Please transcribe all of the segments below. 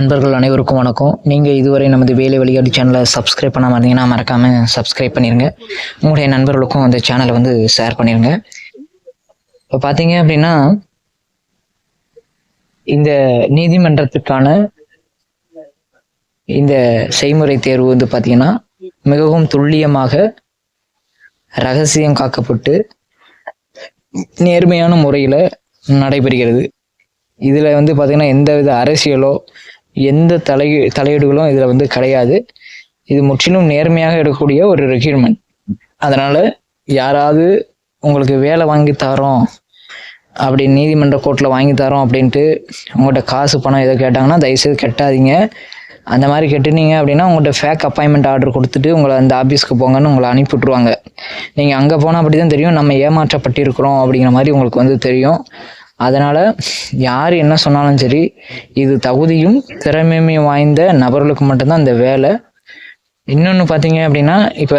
நண்பர்கள் அனைவருக்கும் வணக்கம். நீங்கள் இதுவரை நமது வேலை வழிகாட்டி சேனலை சப்ஸ்கிரைப் பண்ணாமல் இருந்தீங்கன்னா மறக்காமல் சப்ஸ்கிரைப் பண்ணிடுங்க. உங்களுடைய நண்பர்களுக்கும் அந்த சேனலை வந்து ஷேர் பண்ணிடுங்க. இப்போ பார்த்தீங்க அப்படின்னா, இந்த நீதிமன்றத்துக்கான இந்த செய்முறை தேர்வு வந்து பார்த்தீங்கன்னா மிகவும் துல்லியமாக ரகசியம் காக்கப்பட்டு நேர்மையான முறையில் நடைபெறுகிறது. இதில் வந்து பார்த்தீங்கன்னா எந்தவித அரசியலோ எந்த தலையீடுகளும் இதில் வந்து கிடையாது. இது முற்றிலும் நேர்மையாக எடுக்கக்கூடிய ஒரு ரெக்யூர்மெண்ட். அதனால யாராவது உங்களுக்கு வேலை வாங்கி தரோம் அப்படி நீதிமன்ற கோர்ட்டில் வாங்கி தரோம் அப்படின்ட்டு உங்கள்கிட்ட காசு பணம் எதோ கேட்டாங்கன்னா தயவுசெய்து கெட்டாதீங்க. அந்த மாதிரி கெட்டுனீங்க அப்படின்னா உங்கள்கிட்ட ஃபேக் அப்பாயின்மெண்ட் ஆர்டர் கொடுத்துட்டு உங்களை அந்த ஆஃபீஸ்க்கு போங்கன்னு உங்களை அனுப்பிவிட்ருவாங்க. நீங்கள் அங்கே போனால் அப்படி தான் தெரியும் நம்ம ஏமாற்றப்பட்டிருக்கிறோம் அப்படிங்கிற மாதிரி உங்களுக்கு வந்து தெரியும். அதனால் யார் என்ன சொன்னாலும் சரி, இது தகுதியும் திறமையும் வாய்ந்த நபர்களுக்கு மட்டும்தான் இந்த வேலை. இன்னொன்று பார்த்தீங்க அப்படின்னா, இப்போ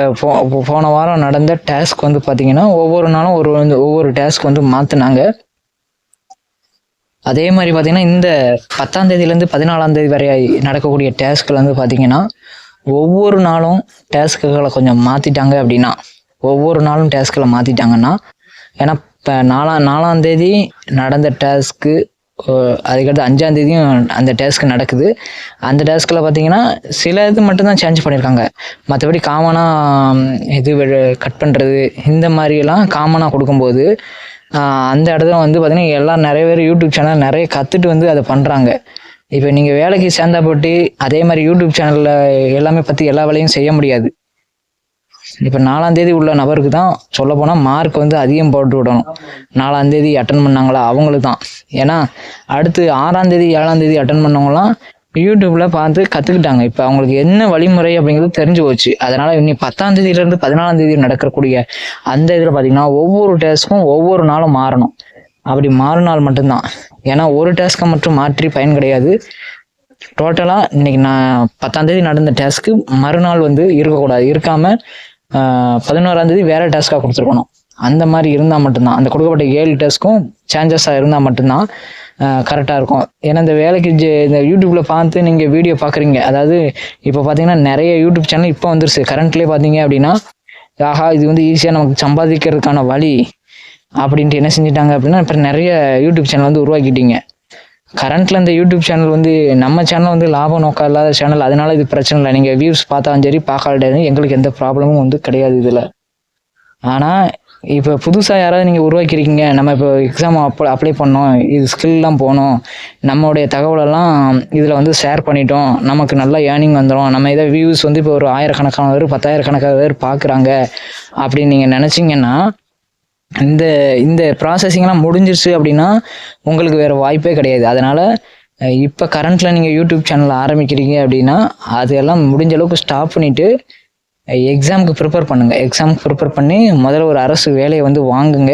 போன வாரம் நடந்த டாஸ்க் வந்து பார்த்தீங்கன்னா ஒவ்வொரு நாளும் ஒவ்வொரு டாஸ்க் வந்து மாற்றினாங்க. அதே மாதிரி பார்த்தீங்கன்னா இந்த 10ஆம் தேதியிலேருந்து 14ஆம் தேதி வரை நடக்கக்கூடிய டாஸ்கில் வந்து பார்த்தீங்கன்னா ஒவ்வொரு நாளும் டாஸ்க்குகளை கொஞ்சம் மாற்றிட்டாங்க. அப்படின்னா ஒவ்வொரு நாளும் டாஸ்கில் மாற்றிட்டாங்கன்னா, ஏன்னா இப்போ 4ஆம் தேதி நடந்த டாஸ்க்கு அதுக்கடுத்து 5ஆம் தேதியும் அந்த டாஸ்க்கு நடக்குது. அந்த டாஸ்கில் பார்த்தீங்கன்னா சில இது மட்டும்தான் சேஞ்ச் பண்ணியிருக்காங்க. மற்றபடி காமனாக இது கட் பண்ணுறது இந்த மாதிரியெல்லாம் காமனாக கொடுக்கும்போது அந்த இடத்துல வந்து பார்த்தீங்கன்னா எல்லாம் நிறைய பேர் யூடியூப் சேனல் நிறைய கற்றுட்டு வந்து அதை பண்ணுறாங்க. இப்போ நீங்கள் வேலைக்கு சேர்ந்தா போட்டு அதே மாதிரி யூடியூப் சேனலில் எல்லாமே பற்றி எல்லா வேலையும் செய்ய முடியாது. இப்போ 4ஆம் தேதி உள்ள நபருக்கு தான் சொல்ல போனால் மார்க் வந்து அதிகம் போட்டு விடணும். 4ஆம் தேதி அட்டன் பண்ணாங்களா அவங்களுக்கு தான். ஏன்னா அடுத்து 6ஆம் தேதி 7ஆம் தேதி அட்டன் பண்ணவங்களாம் யூடியூப்ல பார்த்து கற்றுக்கிட்டாங்க. இப்போ அவங்களுக்கு என்ன வழிமுறை அப்படிங்கிறது தெரிஞ்சு போச்சு. அதனால இன்னி 10ஆம் தேதியிலேருந்து 14ஆம் தேதி நடக்கக்கூடிய அந்த இதில் பார்த்தீங்கன்னா ஒவ்வொரு டாஸ்க்கும் ஒவ்வொரு நாளும் மாறணும். அப்படி மாறினால் மட்டும்தான். ஏன்னா ஒரு டாஸ்க்கை மட்டும் மாற்றி பயன் கிடையாது. டோட்டலாக இன்னைக்கு நான் 10ஆம் தேதி நடந்த டாஸ்க்கு மறுநாள் வந்து இருக்கக்கூடாது. இருக்காமல் 11ஆம் தேதி வேற டாஸ்க்காக கொடுத்துருக்கணும். அந்த மாதிரி இருந்தால் மட்டும்தான், அந்த கொடுக்கப்பட்ட 7 டாஸ்க்கும் சேஞ்சஸாக இருந்தால் மட்டும்தான் கரெக்டாக இருக்கும். ஏன்னா இந்த வேலைக்கு இந்த யூடியூப்ல பார்த்து நீங்கள் வீடியோ பார்க்குறீங்க. அதாவது இப்போ பார்த்தீங்கன்னா நிறைய யூடியூப் சேனல் இப்போ வந்துருச்சு. கரண்ட்லேயே பார்த்தீங்க அப்படின்னா ஆஹா இது வந்து ஈஸியாக நமக்கு சம்பாதிக்கிறதுக்கான வழி அப்படின்ட்டு என்ன செஞ்சிட்டாங்க அப்படின்னா இப்போ நிறைய யூடியூப் சேனல் வந்து உருவாக்கிட்டீங்க. கரண்ட்ல இந்த யூடியூப் சேனல் வந்து நம்ம சேனல் வந்து லாபம் நோக்கம் இல்லாத சேனல். அதனால இது பிரச்சனை இல்லை. நீங்கள் வியூஸ் பார்த்தாலும் சரி பார்க்காட்டாலும் எங்களுக்கு எந்த ப்ராப்ளமும் வந்து கிடையாது இதில். ஆனால் இப்போ புதுசாக யாராவது நீங்கள் உருவாக்கியிருக்கீங்க, நம்ம இப்போ எக்ஸாம் அப்ளை பண்ணோம், இது ஸ்கில்லாம் போனோம், நம்மளுடைய தகவலெல்லாம் இதில் வந்து ஷேர் பண்ணிட்டோம், நமக்கு நல்லா ஏர்னிங் வந்துடும், நம்ம இதை வியூஸ் வந்து இப்போ ஒரு 1000கணக்கான பேர் 10,000கணக்கான பேர் பார்க்குறாங்க அப்படின்னு நீங்கள் நினச்சிங்கன்னா இந்த இந்த ப்ராசஸிங்லாம் முடிஞ்சிருச்சு அப்படின்னா உங்களுக்கு வேறு வாய்ப்பே கிடையாது. அதனால் இப்போ கரண்ட்டில் நீங்கள் யூடியூப் சேனல் ஆரம்பிக்கிறீங்க அப்படின்னா அதெல்லாம் முடிஞ்ச அளவுக்கு ஸ்டாப் பண்ணிவிட்டு எக்ஸாமுக்கு ப்ரிப்பேர் பண்ணுங்கள். எக்ஸாமுக்கு ப்ரிப்பேர் பண்ணி முதல்ல ஒரு அரசு வேலையை வந்து வாங்குங்க.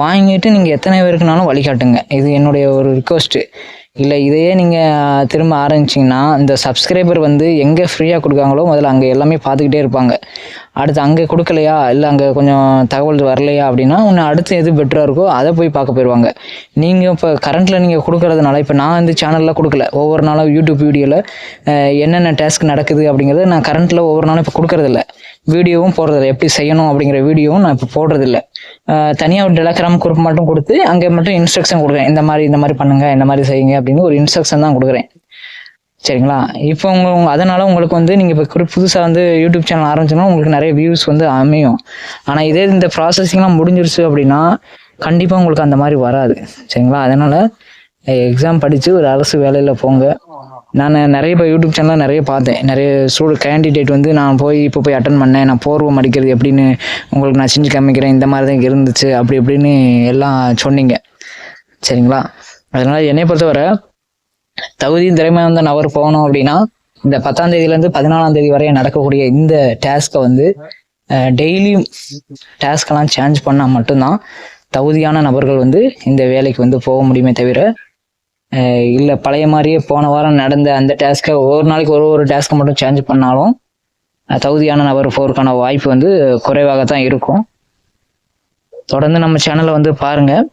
வாங்கிட்டு நீங்கள் எத்தனை பேருக்குனாலும் வழிகாட்டுங்க. இது என்னுடைய ஒரு ரிக்வஸ்ட்டு. இல்லை இதையே நீங்கள் திரும்ப ஆரம்பிச்சிங்கன்னா இந்த சப்ஸ்கிரைபர் வந்து எங்கே ஃப்ரீயாக கொடுக்காங்களோ முதல்ல அங்கே எல்லாமே பார்த்துக்கிட்டே இருப்பாங்க. அடுத்து அங்கே கொடுக்கலையா இல்லை அங்கே கொஞ்சம் தகவல் வரலையா அப்படின்னா இன்னும் அடுத்து எது பெட்டராக இருக்கோ அதை போய் பார்க்க போயிடுவாங்க. நீங்கள் இப்போ கரண்ட்டில் நீங்கள் கொடுக்கறதுனால இப்போ நான் இந்த சேனலில் கொடுக்கல. ஒவ்வொரு நாளும் யூடியூப் வீடியோவில் என்னென்ன டாஸ்க் நடக்குது அப்படிங்கிறது நான் கரண்ட்டில் ஒவ்வொரு நாளும் இப்போ கொடுக்கறதில்ல. வீடியோவும் போடுறதில்ல. எப்படி செய்யணும் அப்படிங்கிற வீடியோவும் நான் இப்போ போடுறதில்ல. தனியாக ஒரு டெலகிராம் குரூப் மட்டும் கொடுத்து அங்கே மட்டும் இன்ஸ்ட்ரக்ஷன் கொடுக்குறேன். இந்த மாதிரி பண்ணுங்கள், இந்த மாதிரி செய்யுங்க அப்படின்னு ஒரு இன்ஸ்ட்ரக்ஷன் தான் கொடுக்குறேன். சரிங்களா? இப்போ அதனால உங்களுக்கு வந்து நீங்கள் இப்போ புதுசாக வந்து யூடியூப் சேனல் ஆரம்பிச்சோன்னா உங்களுக்கு நிறைய வியூஸ் வந்து அமையும். ஆனால் இதே இந்த ப்ராசஸிங்லாம் முடிஞ்சிருச்சு அப்படின்னா கண்டிப்பாக உங்களுக்கு அந்த மாதிரி வராது. சரிங்களா? அதனால் எக்ஸாம் படித்து ஒரு அரசு வேலையில் போங்க. நான் நிறைய இப்போ யூடியூப் சேனலில் நிறைய பார்த்தேன். நிறைய கேண்டிடேட் வந்து நான் இப்போ போய் அட்டன் பண்ணேன், நான் போர்வம் அடிக்கிறது எப்படின்னு உங்களுக்கு நான் செஞ்சு காமிக்கிறேன், இந்த மாதிரி தான் இருந்துச்சு அப்படி இப்படின்னு எல்லாம் சொன்னீங்க. சரிங்களா? அதனால் என்னை பொறுத்தவரை தகுதி திறமை வந்து நபர் போகணும் அப்படின்னா இந்த 10ஆம் தேதியிலேருந்து 14ஆம் தேதி வரை நடக்கக்கூடிய இந்த டாஸ்க்கை வந்து டெய்லியும் டாஸ்கெல்லாம் சேஞ்ச் பண்ணால் மட்டும்தான் தகுதியான நபர்கள் வந்து இந்த வேலைக்கு வந்து போக முடியுமே தவிர இல்லை பழைய மாதிரியே போன வாரம் நடந்த அந்த டாஸ்க்கை ஒவ்வொரு நாளைக்கு ஒரு டாஸ்க்கை மட்டும் சேஞ்ச் பண்ணாலும் தகுதியான நபர் போகிறதுக்கான வாய்ப்பு வந்து குறைவாகத்தான் இருக்கும். தொடர்ந்து நம்ம சேனலை வந்து பாருங்கள்.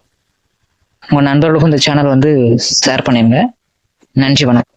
உங்கள் நண்பர்களுக்கும் இந்த சேனல் வந்து ஷேர் பண்ணிடுங்க. நன்றி, வணக்கம்.